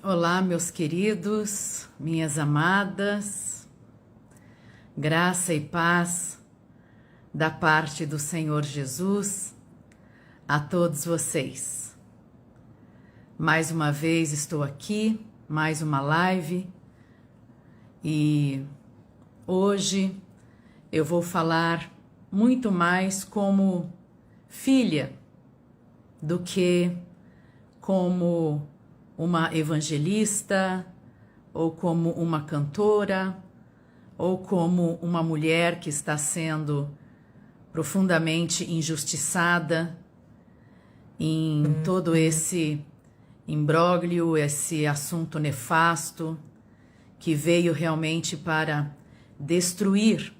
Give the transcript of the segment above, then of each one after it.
Olá, meus queridos, minhas amadas, graça e paz da parte do Senhor Jesus a todos vocês. Mais uma vez estou aqui, mais uma live, e hoje eu vou falar muito mais como filha do que como uma evangelista, ou como uma cantora, ou como uma mulher que está sendo profundamente injustiçada em todo esse imbróglio, esse assunto nefasto que veio realmente para destruir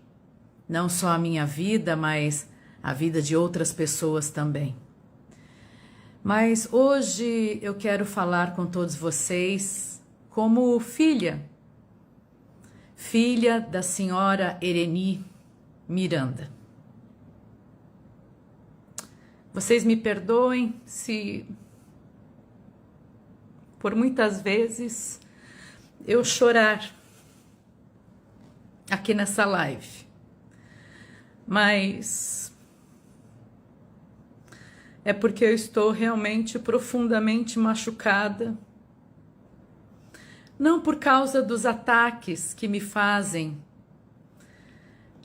não só a minha vida, mas a vida de outras pessoas também. Mas hoje eu quero falar com todos vocês como filha da senhora Ereni Miranda. Vocês me perdoem se por muitas vezes eu chorar aqui nessa live, mas é porque eu estou realmente profundamente machucada, não por causa dos ataques que me fazem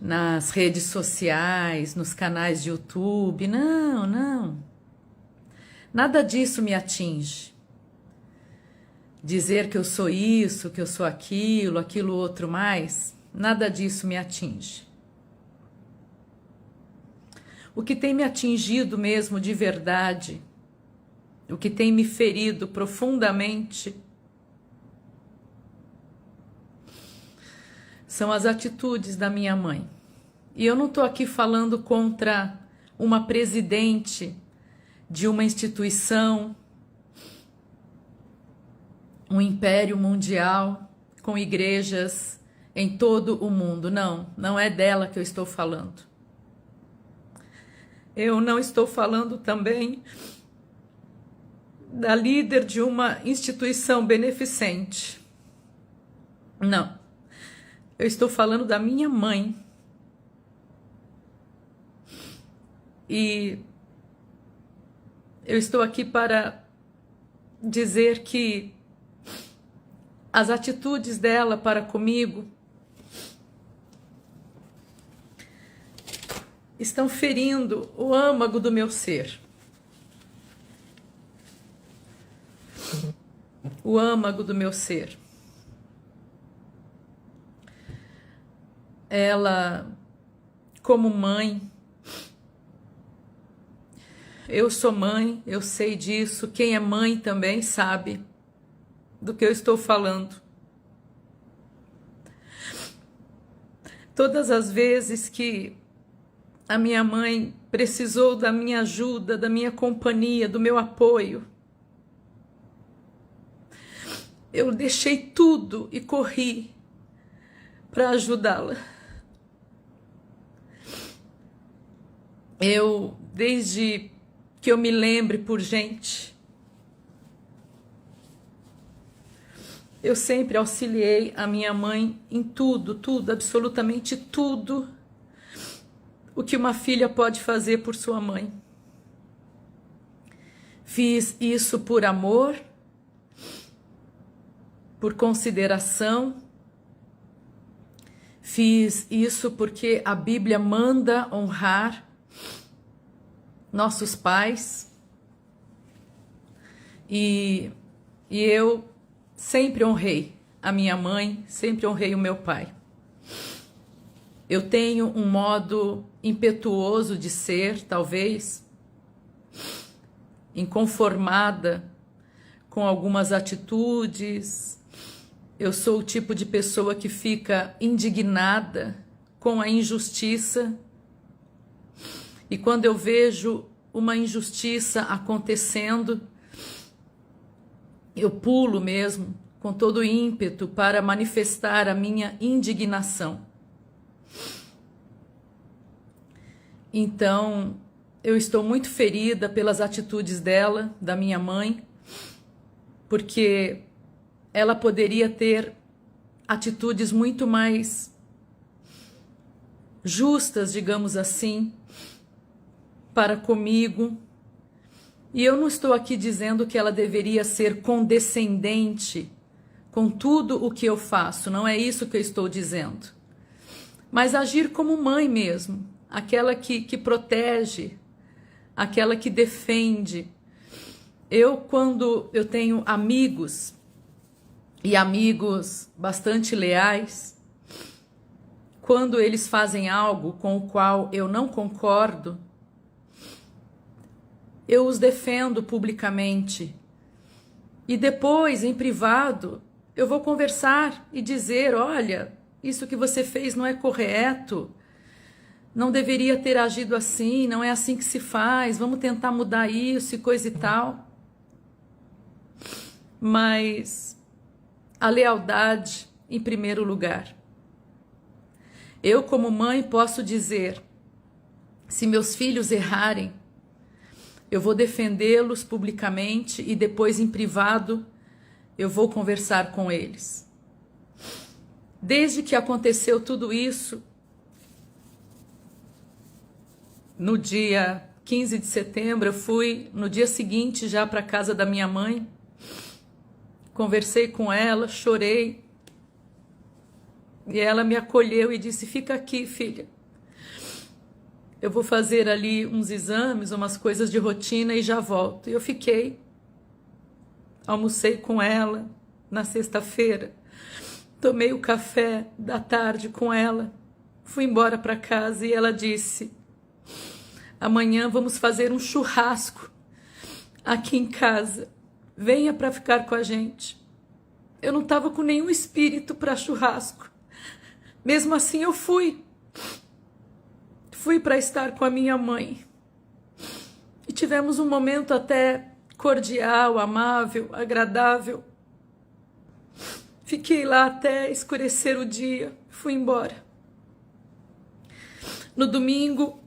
nas redes sociais, nos canais de YouTube, não, nada disso me atinge. Dizer que eu sou isso, que eu sou aquilo outro mais, nada disso me atinge. O que tem me atingido mesmo de verdade, o que tem me ferido profundamente, são as atitudes da minha mãe. E eu não estou aqui falando contra uma presidente de uma instituição, um império mundial com igrejas em todo o mundo. Não é dela que eu estou falando. Eu não estou falando também da líder de uma instituição beneficente. Não. Eu estou falando da minha mãe. E eu estou aqui para dizer que as atitudes dela para comigo estão ferindo o âmago do meu ser. O âmago do meu ser. Ela, como mãe, eu sou mãe, eu sei disso. Quem é mãe também sabe do que eu estou falando. Todas as vezes que a minha mãe precisou da minha ajuda, da minha companhia, do meu apoio, eu deixei tudo e corri para ajudá-la. Eu, desde que eu me lembre por gente, eu sempre auxiliei a minha mãe em tudo, absolutamente tudo o que uma filha pode fazer por sua mãe. Fiz isso por amor, por consideração. Fiz isso porque a Bíblia manda honrar nossos pais. E eu sempre honrei a minha mãe, sempre honrei o meu pai. Eu tenho um modo impetuoso de ser, talvez, inconformada com algumas atitudes. Eu sou o tipo de pessoa que fica indignada com a injustiça. E quando eu vejo uma injustiça acontecendo, eu pulo mesmo, com todo o ímpeto, para manifestar a minha indignação. Então, eu estou muito ferida pelas atitudes dela, da minha mãe, porque ela poderia ter atitudes muito mais justas, digamos assim, para comigo. E eu não estou aqui dizendo que ela deveria ser condescendente com tudo o que eu faço, não é isso que eu estou dizendo. Mas agir como mãe mesmo, aquela que protege, aquela que defende. Quando eu tenho amigos, e amigos bastante leais, quando eles fazem algo com o qual eu não concordo, eu os defendo publicamente. E depois, em privado, eu vou conversar e dizer, olha, isso que você fez não é correto, não deveria ter agido assim, não é assim que se faz, vamos tentar mudar isso e coisa e tal. Mas a lealdade em primeiro lugar. Eu, como mãe, posso dizer, se meus filhos errarem, eu vou defendê-los publicamente e depois em privado eu vou conversar com eles. Desde que aconteceu tudo isso, no dia 15 de setembro, eu fui no dia seguinte já para a casa da minha mãe, conversei com ela, chorei, e ela me acolheu e disse, fica aqui, filha. Eu vou fazer ali uns exames, umas coisas de rotina e já volto. E eu fiquei, almocei com ela na sexta-feira, tomei o café da tarde com ela, fui embora para casa e ela disse, amanhã vamos fazer um churrasco aqui em casa, venha para ficar com a gente. Eu não estava com nenhum espírito para churrasco, mesmo assim eu fui para estar com a minha mãe. E tivemos um momento até cordial, amável, agradável. Fiquei lá até escurecer o dia, fui embora. No domingo,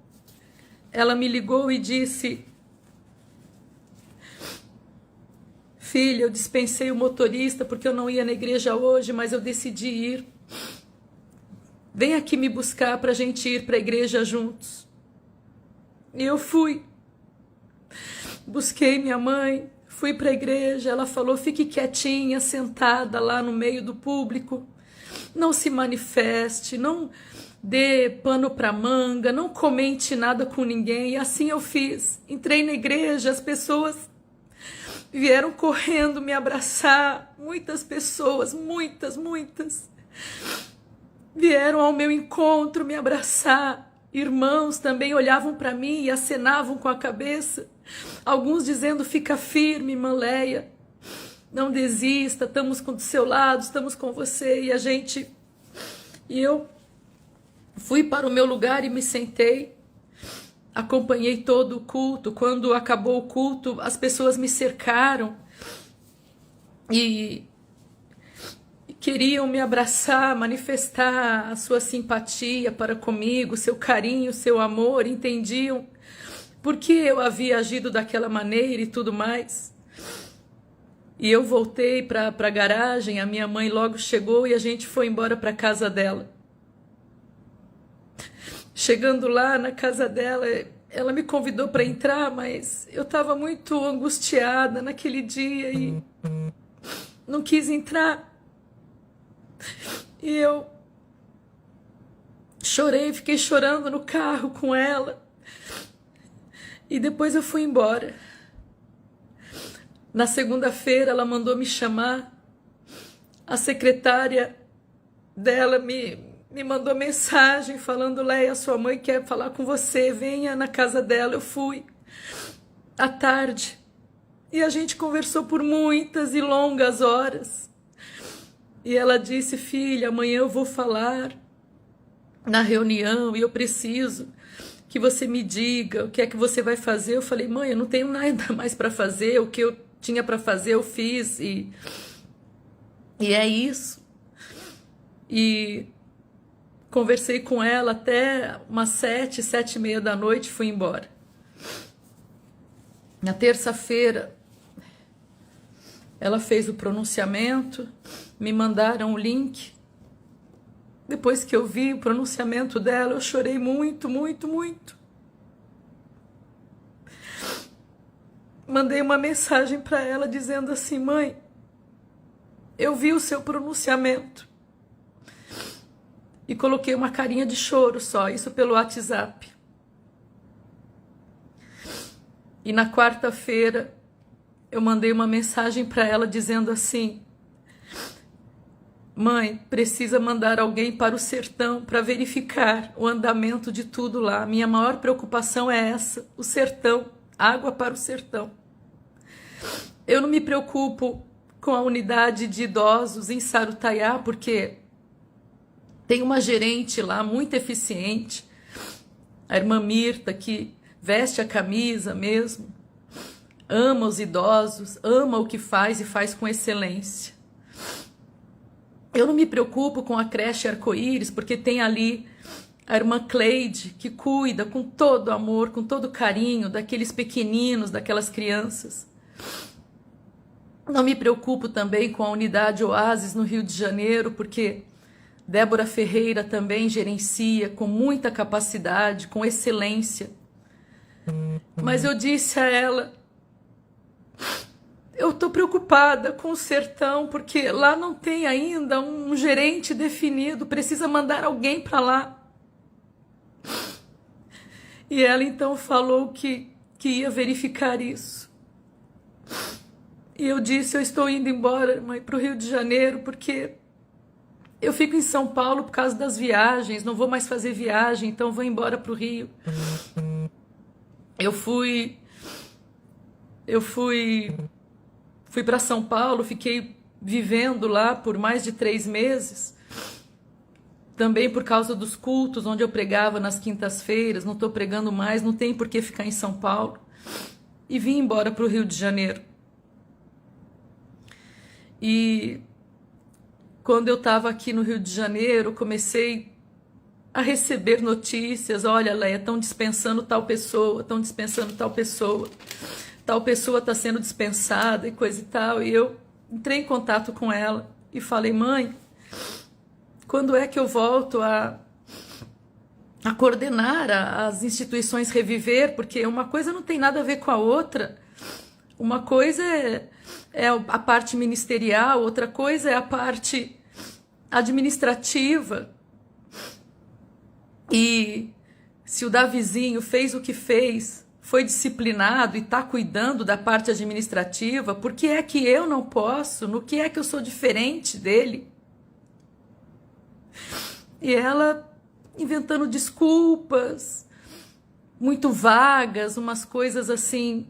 ela me ligou e disse, filha, eu dispensei o motorista porque eu não ia na igreja hoje, mas eu decidi ir. Vem aqui me buscar para a gente ir para a igreja juntos. E eu fui. Busquei minha mãe, fui para a igreja. Ela falou, fique quietinha, sentada lá no meio do público. Não se manifeste, não dê pano para manga, não comente nada com ninguém. E assim eu fiz. Entrei na igreja, as pessoas vieram correndo me abraçar. Muitas pessoas, muitas. Vieram ao meu encontro me abraçar. Irmãos também olhavam para mim e acenavam com a cabeça. Alguns dizendo, fica firme, irmã Leia. Não desista, estamos do seu lado, estamos com você. E eu fui para o meu lugar e me sentei. Acompanhei todo o culto. Quando acabou o culto, as pessoas me cercaram. E queriam me abraçar, manifestar a sua simpatia para comigo, seu carinho, seu amor, entendiam por que eu havia agido daquela maneira e tudo mais. E eu voltei para a garagem, a minha mãe logo chegou e a gente foi embora para a casa dela. Chegando lá na casa dela, ela me convidou para entrar, mas eu estava muito angustiada naquele dia e não quis entrar. E eu chorei, fiquei chorando no carro com ela. E depois eu fui embora. Na segunda-feira ela mandou me chamar. A secretária dela me mandou mensagem falando, Leia, sua mãe quer falar com você, venha na casa dela. Eu fui à tarde e a gente conversou por muitas e longas horas. E ela disse, filha, amanhã eu vou falar na reunião e eu preciso que você me diga o que é que você vai fazer. Eu falei, mãe, eu não tenho nada mais para fazer, o que eu tinha para fazer eu fiz e é isso. E conversei com ela até umas 7h30 da noite, fui embora. Na terça-feira, Ela fez o pronunciamento, me mandaram o link. Depois que eu vi o pronunciamento dela, eu chorei muito, muito, muito. Mandei uma mensagem para ela dizendo assim: mãe, eu vi o seu pronunciamento. E coloquei uma carinha de choro só, isso pelo WhatsApp. E na quarta-feira eu mandei uma mensagem para ela dizendo assim: mãe, precisa mandar alguém para o sertão para verificar o andamento de tudo lá. Minha maior preocupação é essa, o sertão, água para o sertão. Eu não me preocupo com a unidade de idosos em Sarutaiá, porque tem uma gerente lá muito eficiente, a irmã Mirta, que veste a camisa mesmo, ama os idosos, ama o que faz e faz com excelência. Eu não me preocupo com a creche Arco-Íris, porque tem ali a irmã Cleide, que cuida com todo amor, com todo carinho daqueles pequeninos, daquelas crianças. Não me preocupo também com a unidade Oásis no Rio de Janeiro, porque Débora Ferreira também gerencia com muita capacidade, com excelência. Mas eu disse a ela: eu estou preocupada com o sertão, porque lá não tem ainda um gerente definido, precisa mandar alguém para lá. E ela então falou que ia verificar isso. E eu disse: eu estou indo embora, mãe, para o Rio de Janeiro, porque eu fico em São Paulo por causa das viagens, não vou mais fazer viagem, então vou embora para o Rio. Eu fui para São Paulo, fiquei vivendo lá por mais de 3 meses, também por causa dos cultos, onde eu pregava nas quintas-feiras. Não estou pregando mais, não tem por que ficar em São Paulo. E vim embora para o Rio de Janeiro. E quando eu estava aqui no Rio de Janeiro, comecei a receber notícias: olha, Leia, estão dispensando tal pessoa, estão dispensando tal pessoa está sendo dispensada e coisa e tal. E eu entrei em contato com ela e falei: mãe, quando é que eu volto a coordenar as instituições Reviver? Porque uma coisa não tem nada a ver com a outra. Uma coisa é a parte ministerial, outra coisa é a parte administrativa. E se o Davizinho fez o que fez, foi disciplinado e está cuidando da parte administrativa, por que é que eu não posso? No que é que eu sou diferente dele? E ela inventando desculpas muito vagas, umas coisas assim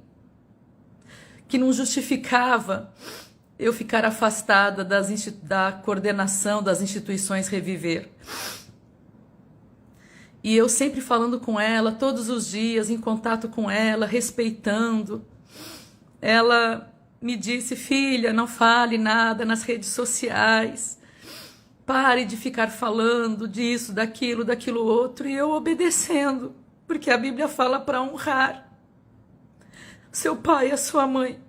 que não justificava eu ficar afastada da coordenação das instituições Reviver. E eu sempre falando com ela, todos os dias, em contato com ela, respeitando. Ela me disse: filha, não fale nada nas redes sociais. Pare de ficar falando disso, daquilo outro. E eu obedecendo, porque a Bíblia fala para honrar seu pai e a sua mãe.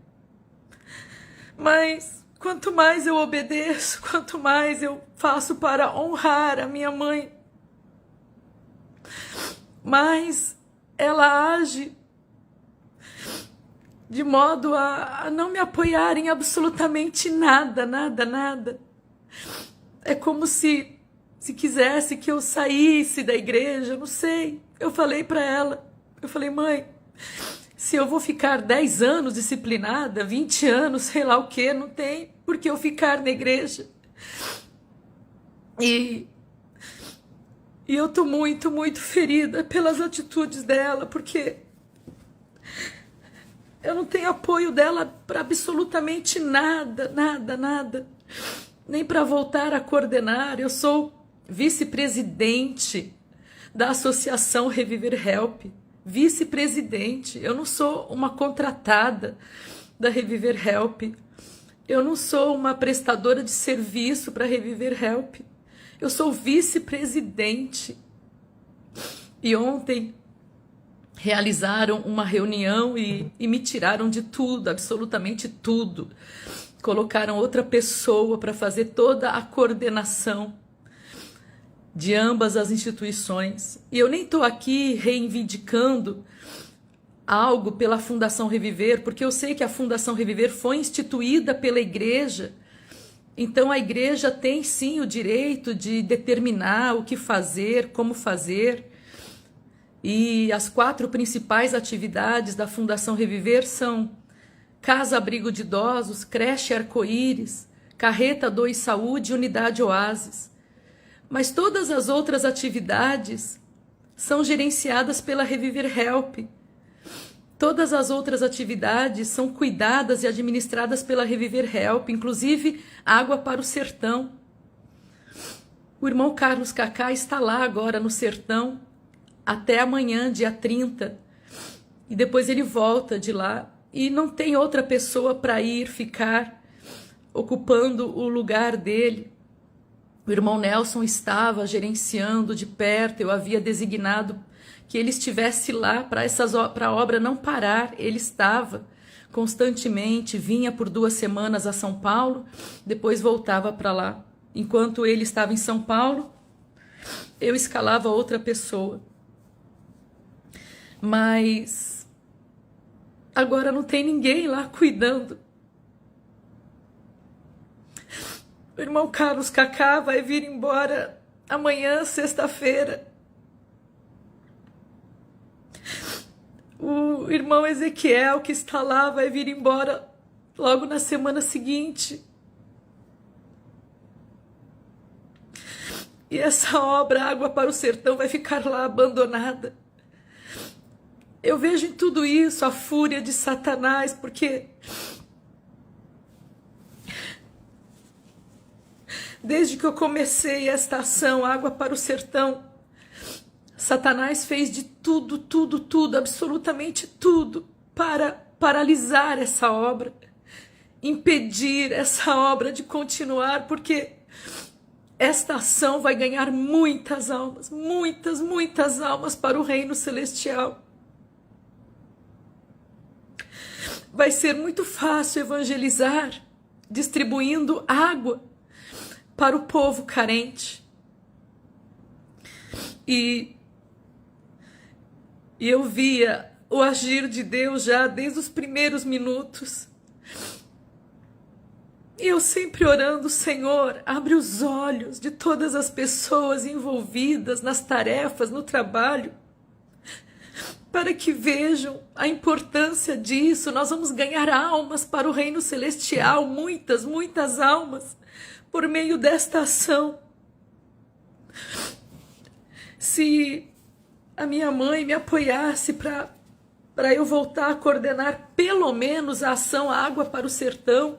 Mas quanto mais eu obedeço, quanto mais eu faço para honrar a minha mãe, mais ela age de modo a não me apoiar em absolutamente nada, nada, nada. É como se quisesse que eu saísse da igreja, não sei. Eu falei para ela, eu falei: mãe, se eu vou ficar 10 anos disciplinada, 20 anos, sei lá o que, não tem por que eu ficar na igreja. E eu tô muito, muito ferida pelas atitudes dela, porque eu não tenho apoio dela para absolutamente nada, nada, nada. Nem para voltar a coordenar. Eu sou vice-presidente da Associação Reviver Help. Vice-presidente. Eu não sou uma contratada da Reviver Help. Eu não sou uma prestadora de serviço para Reviver Help. Eu sou vice-presidente. E ontem realizaram uma reunião e me tiraram de tudo, absolutamente tudo. colocaram outra pessoa para fazer toda a coordenação de ambas as instituições. E eu nem estou aqui reivindicando algo pela Fundação Reviver, porque eu sei que a Fundação Reviver foi instituída pela igreja, então a igreja tem sim o direito de determinar o que fazer, como fazer, e as 4 principais atividades da Fundação Reviver são Casa Abrigo de Idosos, Creche Arco-Íris, Carreta 2 Saúde e Unidade Oásis. Mas todas as outras atividades são gerenciadas pela Reviver Help. Todas as outras atividades são cuidadas e administradas pela Reviver Help, inclusive Água para o Sertão. O irmão Carlos Cacá está lá agora no Sertão, até amanhã, dia 30, e depois ele volta de lá, e não tem outra pessoa para ir ficar ocupando o lugar dele. O irmão Nelson estava gerenciando de perto, eu havia designado que ele estivesse lá para a obra não parar. Ele estava constantemente, vinha por 2 semanas a São Paulo, depois voltava para lá. Enquanto ele estava em São Paulo, eu escalava outra pessoa. Mas agora não tem ninguém lá cuidando. O irmão Carlos Cacá vai vir embora amanhã, sexta-feira. O irmão Ezequiel, que está lá, vai vir embora logo na semana seguinte. E essa obra, Água para o Sertão, vai ficar lá abandonada. Eu vejo em tudo isso a fúria de Satanás, porque desde que eu comecei esta ação, Água para o Sertão, Satanás fez de tudo, absolutamente tudo, para paralisar essa obra, impedir essa obra de continuar, porque esta ação vai ganhar muitas almas, muitas almas para o reino celestial. Vai ser muito fácil evangelizar, distribuindo água para o povo carente. E eu via o agir de Deus já desde os primeiros minutos. E eu sempre orando, Senhor, abre os olhos de todas as pessoas envolvidas nas tarefas, no trabalho, para que vejam a importância disso. Nós vamos ganhar almas para o reino celestial, muitas almas, por meio desta ação. Se a minha mãe me apoiasse para eu voltar a coordenar pelo menos a ação Água para o Sertão,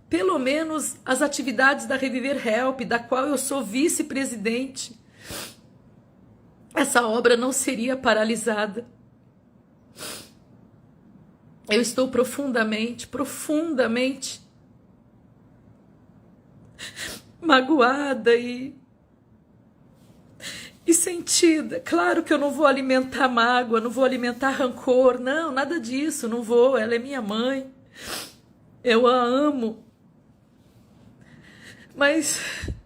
pelo menos as atividades da Reviver Help, da qual eu sou vice-presidente, essa obra não seria paralisada. Eu estou profundamente magoada e sentida. Claro que eu não vou alimentar mágoa, não vou alimentar rancor, não, nada disso, não vou. Ela é minha mãe, eu a amo, mas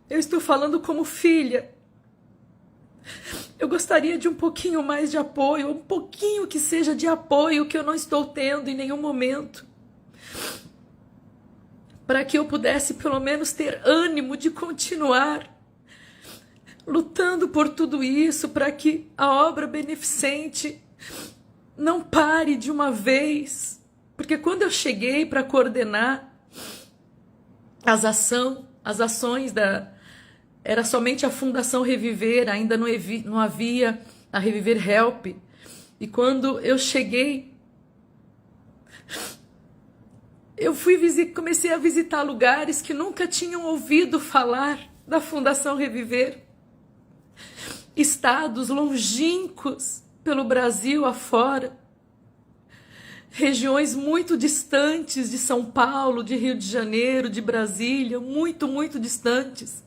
eu estou falando como filha. Eu gostaria de um pouquinho mais de apoio, um pouquinho que seja de apoio que eu não estou tendo em nenhum momento, para que eu pudesse pelo menos ter ânimo de continuar lutando por tudo isso, para que a obra beneficente não pare de uma vez. Porque quando eu cheguei para coordenar as ações era somente a Fundação Reviver, ainda não havia a Reviver Help. E quando eu cheguei, eu comecei a visitar lugares que nunca tinham ouvido falar da Fundação Reviver. Estados longínquos pelo Brasil afora. Regiões muito distantes de São Paulo, de Rio de Janeiro, de Brasília, muito distantes.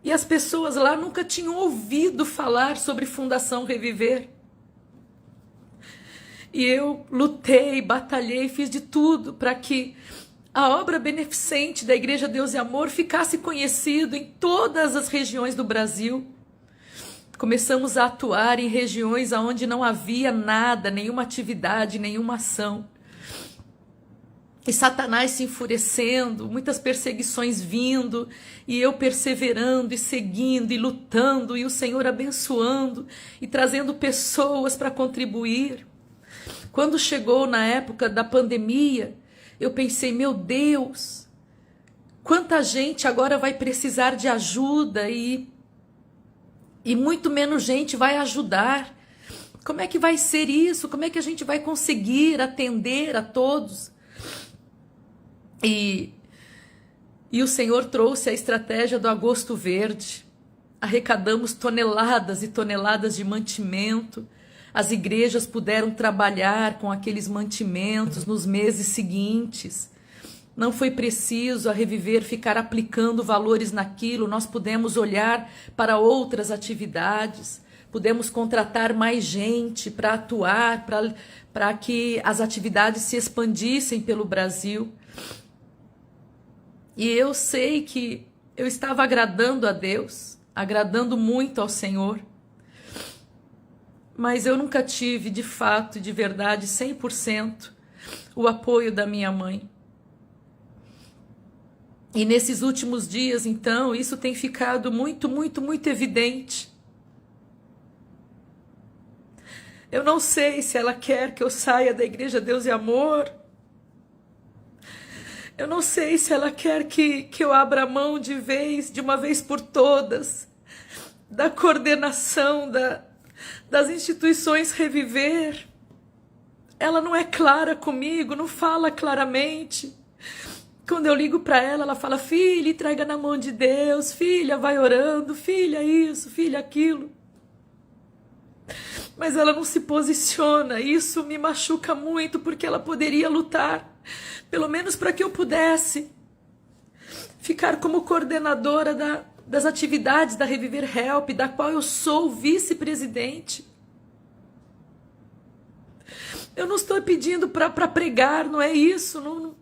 E as pessoas lá nunca tinham ouvido falar sobre Fundação Reviver. E eu lutei, batalhei, fiz de tudo para que a obra beneficente da Igreja Deus e Amor ficasse conhecido em todas as regiões do Brasil. Começamos a atuar em regiões onde não havia nada, nenhuma atividade, nenhuma ação. E Satanás se enfurecendo, muitas perseguições vindo, e eu perseverando e seguindo e lutando, e o Senhor abençoando e trazendo pessoas para contribuir. Quando chegou na época da pandemia, eu pensei, meu Deus, quanta gente agora vai precisar de ajuda e muito menos gente vai ajudar. Como é que vai ser isso? Como é que a gente vai conseguir atender a todos? E o Senhor trouxe a estratégia do Agosto Verde. Arrecadamos toneladas e toneladas de mantimento. As igrejas puderam trabalhar com aqueles mantimentos nos meses seguintes. Não foi preciso a Reviver ficar aplicando valores naquilo. Nós pudemos olhar para outras atividades. Pudemos contratar mais gente para atuar, para que as atividades se expandissem pelo Brasil. E eu sei que eu estava agradando a Deus, agradando muito ao Senhor. Mas eu nunca tive, de fato, de verdade, 100% o apoio da minha mãe. E nesses últimos dias, então, isso tem ficado muito, muito, muito evidente. Eu não sei se ela quer que eu saia da Igreja Deus e Amor. Eu não sei se ela quer que eu abra mão de uma vez por todas, da coordenação das instituições Reviver. Ela não é clara comigo, não fala claramente. Quando eu ligo para ela, ela fala, filha, entrega na mão de Deus, filha, vai orando, filha isso, filha aquilo. Mas ela não se posiciona, isso me machuca muito, porque ela poderia lutar, pelo menos para que eu pudesse ficar como coordenadora das atividades da Reviver Help, da qual eu sou vice-presidente. Eu não estou pedindo para pregar, não é isso, não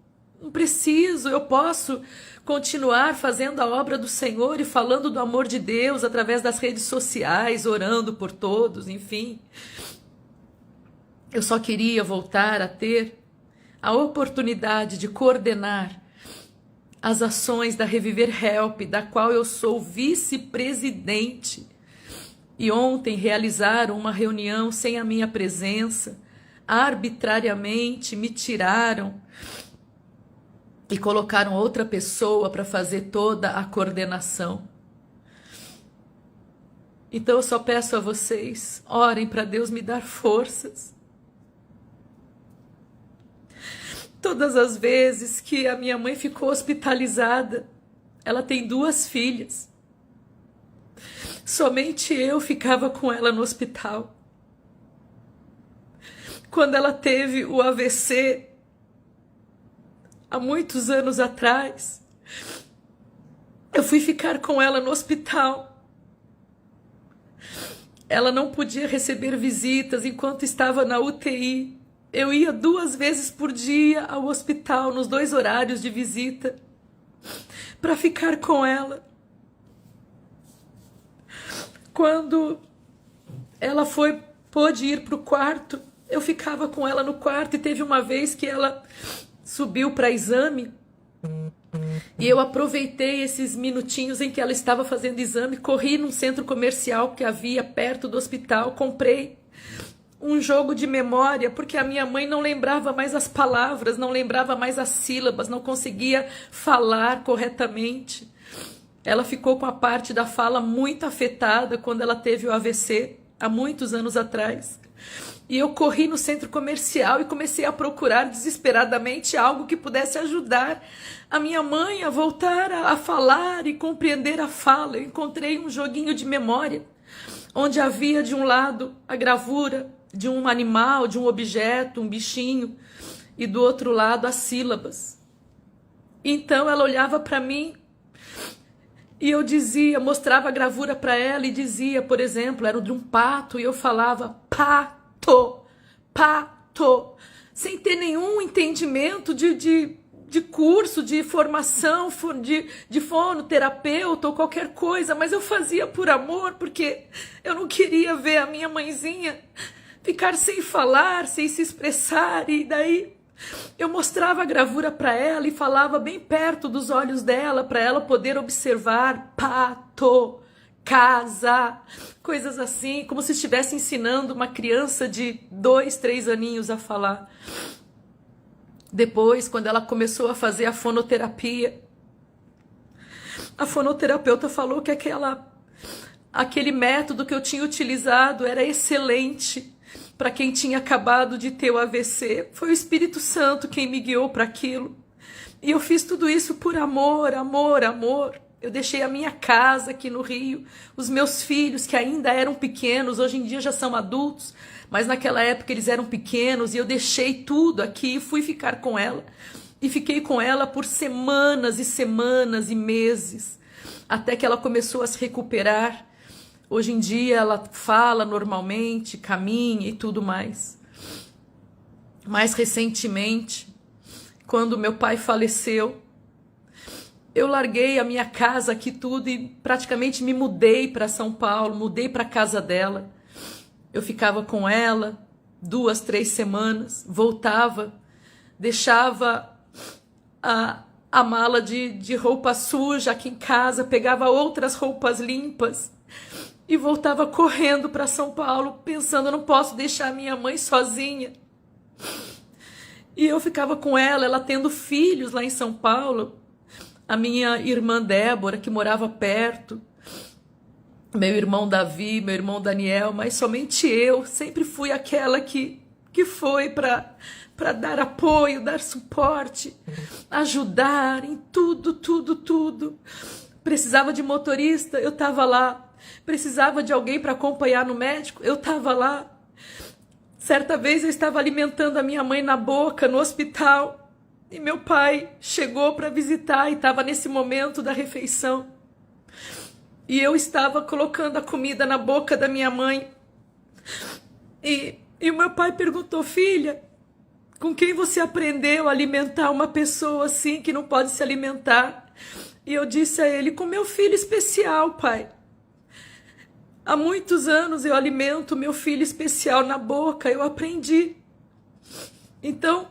preciso, eu posso continuar fazendo a obra do Senhor e falando do amor de Deus através das redes sociais, orando por todos, enfim. Eu só queria voltar a ter a oportunidade de coordenar as ações da Reviver Help, da qual eu sou vice-presidente. E ontem realizaram uma reunião sem a minha presença, arbitrariamente me tiraram e colocaram outra pessoa para fazer toda a coordenação. Então eu só peço a vocês, orem para Deus me dar forças. Todas as vezes que a minha mãe ficou hospitalizada, ela tem 2 filhas. Somente eu ficava com ela no hospital. Quando ela teve o AVC, há muitos anos atrás, eu fui ficar com ela no hospital. Ela não podia receber visitas enquanto estava na UTI. Eu ia 2 vezes por dia ao hospital, nos 2 horários de visita, para ficar com ela. Quando ela pôde ir para o quarto, eu ficava com ela no quarto, e teve uma vez que ela subiu para exame, e eu aproveitei esses minutinhos em que ela estava fazendo exame, corri num centro comercial que havia perto do hospital, comprei um jogo de memória, porque a minha mãe não lembrava mais as palavras, não lembrava mais as sílabas, não conseguia falar corretamente. Ela ficou com a parte da fala muito afetada quando ela teve o AVC, há muitos anos atrás. E eu corri no centro comercial e comecei a procurar desesperadamente algo que pudesse ajudar a minha mãe a voltar a falar e compreender a fala. Eu encontrei um joguinho de memória, onde havia de um lado a gravura de um animal, de um objeto, um bichinho, e do outro lado as sílabas. Então ela olhava para mim e eu dizia, mostrava a gravura para ela e dizia, por exemplo, era de um pato, e eu falava pato, pato, sem ter nenhum entendimento de curso, de formação, de fonoterapeuta ou qualquer coisa, mas eu fazia por amor, porque eu não queria ver a minha mãezinha ficar sem falar, sem se expressar, e daí eu mostrava a gravura para ela e falava bem perto dos olhos dela, para ela poder observar pato, casa, coisas assim, como se estivesse ensinando uma criança de 2, 3 aninhos a falar. Depois, quando ela começou a fazer a fonoterapia, a fonoterapeuta falou que aquele método que eu tinha utilizado era excelente para quem tinha acabado de ter o AVC. Foi o Espírito Santo quem me guiou para aquilo. E eu fiz tudo isso por amor, amor, amor. Eu deixei a minha casa aqui no Rio, os meus filhos que ainda eram pequenos, hoje em dia já são adultos, mas naquela época eles eram pequenos, e eu deixei tudo aqui e fui ficar com ela. E fiquei com ela por semanas e semanas e meses, até que ela começou a se recuperar. Hoje em dia ela fala normalmente, caminha e tudo mais. Mais recentemente, quando meu pai faleceu, eu larguei a minha casa aqui tudo e praticamente me mudei para São Paulo, mudei para a casa dela. Eu ficava com ela 2, 3 semanas, voltava, deixava a mala de roupa suja aqui em casa, pegava outras roupas limpas e voltava correndo para São Paulo, pensando, eu não posso deixar minha mãe sozinha. E eu ficava com ela tendo filhos lá em São Paulo, a minha irmã Débora, que morava perto, meu irmão Davi, meu irmão Daniel, mas somente eu sempre fui aquela que foi para dar apoio, dar suporte, ajudar em tudo, tudo, tudo. Precisava de motorista, eu estava lá. Precisava de alguém para acompanhar no médico, eu estava lá. Certa vez eu estava alimentando a minha mãe na boca, no hospital, e meu pai chegou para visitar e estava nesse momento da refeição. E eu estava colocando a comida na boca da minha mãe. E o meu pai perguntou, filha, com quem você aprendeu a alimentar uma pessoa assim que não pode se alimentar? E eu disse a ele, com meu filho especial, pai. Há muitos anos eu alimento meu filho especial na boca, eu aprendi. Então,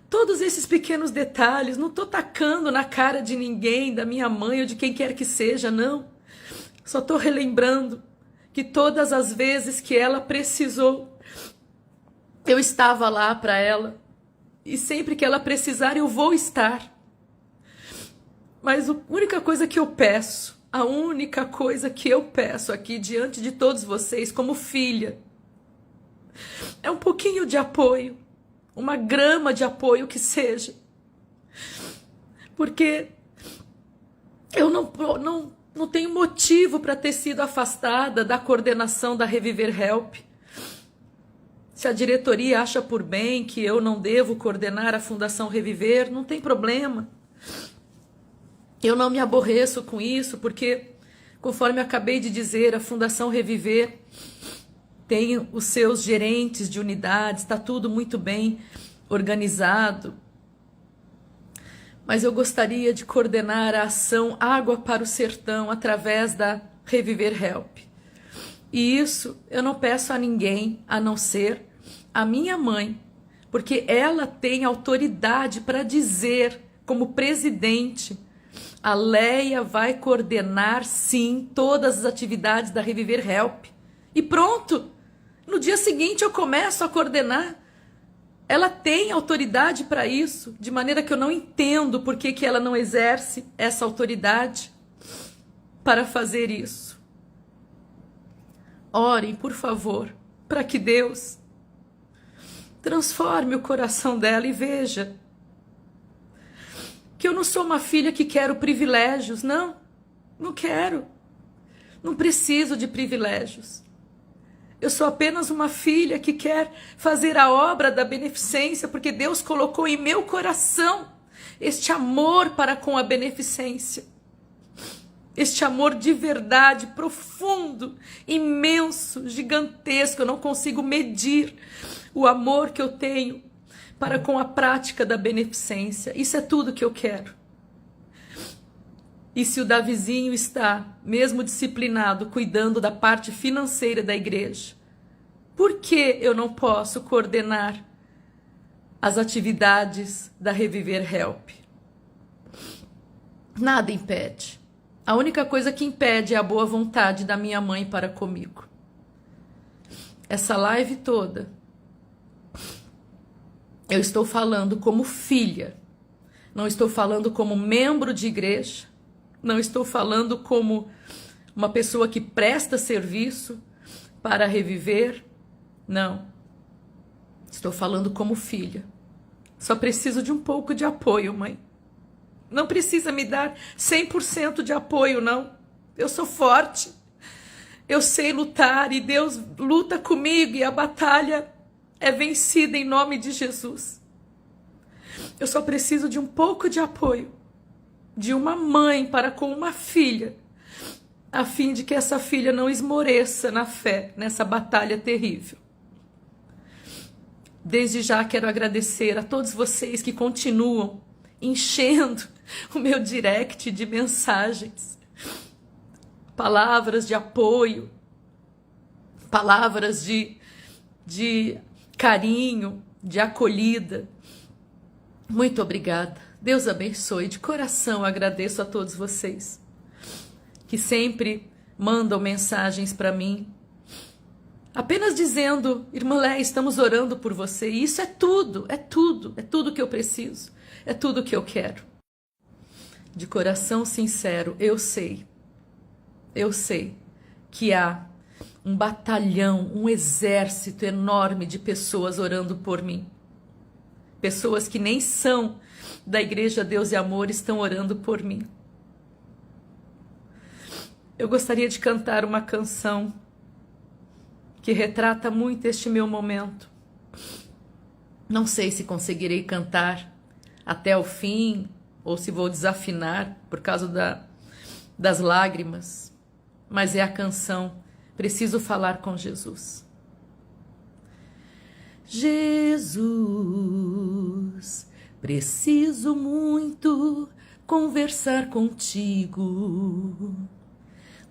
todos esses pequenos detalhes, não estou tacando na cara de ninguém, da minha mãe ou de quem quer que seja, não. Só estou relembrando que todas as vezes que ela precisou, eu estava lá para ela. E sempre que ela precisar, eu vou estar. Mas a única coisa que eu peço, a única coisa que eu peço aqui diante de todos vocês, como filha, é um pouquinho de apoio, uma grama de apoio que seja. Porque eu não tenho motivo para ter sido afastada da coordenação da Reviver Help. Se a diretoria acha por bem que eu não devo coordenar a Fundação Reviver, não tem problema. Eu não me aborreço com isso, porque, conforme eu acabei de dizer, a Fundação Reviver tem os seus gerentes de unidades, está tudo muito bem organizado. Mas eu gostaria de coordenar a ação Água para o Sertão através da Reviver Help. E isso eu não peço a ninguém, a não ser a minha mãe, porque ela tem autoridade para dizer, como presidente, a Leia vai coordenar, sim, todas as atividades da Reviver Help. E pronto! No dia seguinte eu começo a coordenar. Ela tem autoridade para isso, de maneira que eu não entendo por que ela não exerce essa autoridade para fazer isso. Orem, por favor, para que Deus transforme o coração dela e veja que eu não sou uma filha que quero privilégios, não quero, não preciso de privilégios. Eu sou apenas uma filha que quer fazer a obra da beneficência, porque Deus colocou em meu coração este amor para com a beneficência. Este amor de verdade, profundo, imenso, gigantesco. Eu não consigo medir o amor que eu tenho para com a prática da beneficência. Isso é tudo que eu quero. E se o Davizinho está, mesmo disciplinado, cuidando da parte financeira da igreja, por que eu não posso coordenar as atividades da Reviver Help? Nada impede. A única coisa que impede é a boa vontade da minha mãe para comigo. Essa live toda, eu estou falando como filha, não estou falando como membro de igreja, não estou falando como uma pessoa que presta serviço para Reviver, não. Estou falando como filha. Só preciso de um pouco de apoio, mãe. Não precisa me dar 100% de apoio, não. Eu sou forte. Eu sei lutar e Deus luta comigo e a batalha é vencida em nome de Jesus. Eu só preciso de um pouco de apoio de uma mãe para com uma filha, a fim de que essa filha não esmoreça na fé, nessa batalha terrível. Desde já quero agradecer a todos vocês que continuam enchendo o meu direct de mensagens, palavras de apoio, palavras de carinho, de acolhida. Muito obrigada. Deus abençoe. De coração agradeço a todos vocês que sempre mandam mensagens para mim, apenas dizendo: irmã Léia, estamos orando por você. E isso é tudo que eu preciso, é tudo que eu quero. De coração sincero, eu sei que há um batalhão, um exército enorme de pessoas orando por mim. Pessoas que nem são da Igreja Deus e Amor estão orando por mim. Eu gostaria de cantar uma canção que retrata muito este meu momento. Não sei se conseguirei cantar até o fim ou se vou desafinar por causa das lágrimas, mas é a canção Preciso Falar com Jesus. Jesus, preciso muito conversar contigo.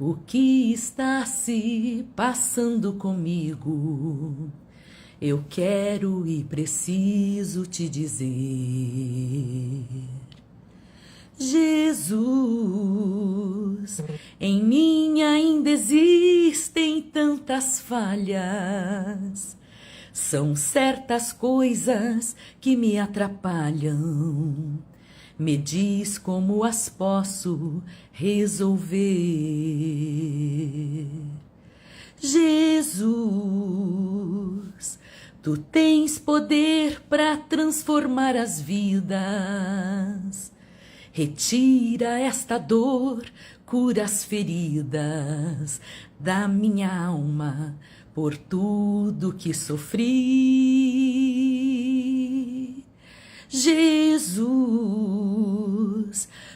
O que está se passando comigo? Eu quero e preciso te dizer. Jesus, em mim ainda existem tantas falhas. São certas coisas que me atrapalham. Me diz como as posso resolver. Jesus, tu tens poder para transformar as vidas. Retira esta dor, cura as feridas da minha alma por tudo que sofri. Jesus,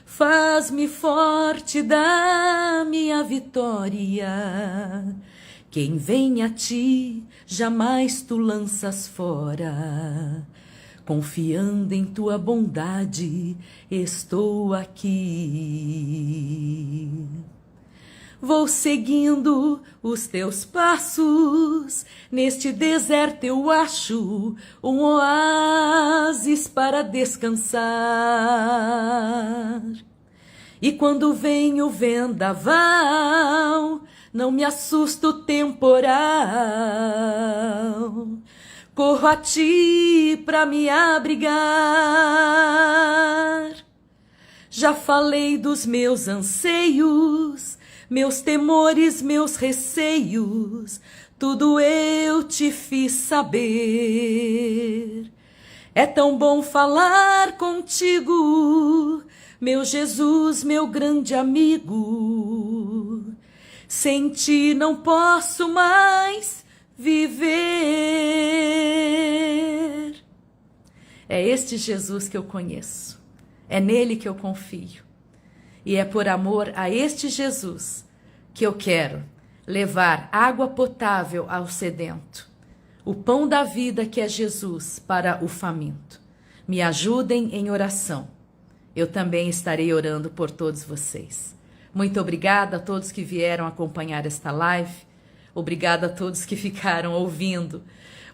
faz-me forte, dá-me a vitória. Quem vem a ti, jamais tu lanças fora. Confiando em tua bondade, estou aqui. Vou seguindo os teus passos, neste deserto eu acho um oásis para descansar. E quando vem o vendaval, não me assusta o temporal. Corro a ti para me abrigar. Já falei dos meus anseios, meus temores, meus receios, tudo eu te fiz saber. É tão bom falar contigo, meu Jesus, meu grande amigo. Sem ti não posso mais viver. É este Jesus que eu conheço, é nele que eu confio. E é por amor a este Jesus que eu quero levar água potável ao sedento, o pão da vida que é Jesus para o faminto. Me ajudem em oração. Eu também estarei orando por todos vocês. Muito obrigada a todos que vieram acompanhar esta live. Obrigada a todos que ficaram ouvindo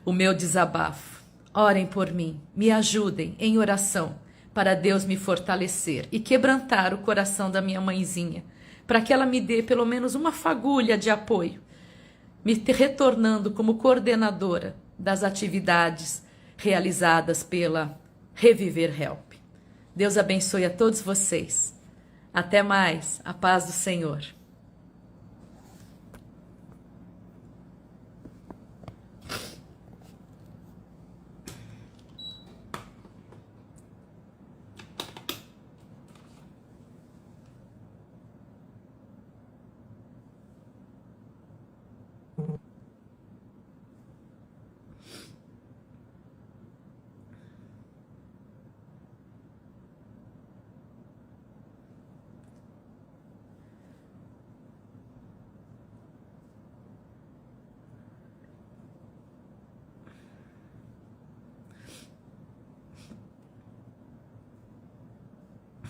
o meu desabafo. Orem por mim, me ajudem em oração para Deus me fortalecer e quebrantar o coração da minha mãezinha, para que ela me dê pelo menos uma fagulha de apoio, me retornando como coordenadora das atividades realizadas pela Reviver Help. Deus abençoe a todos vocês. Até mais, a paz do Senhor.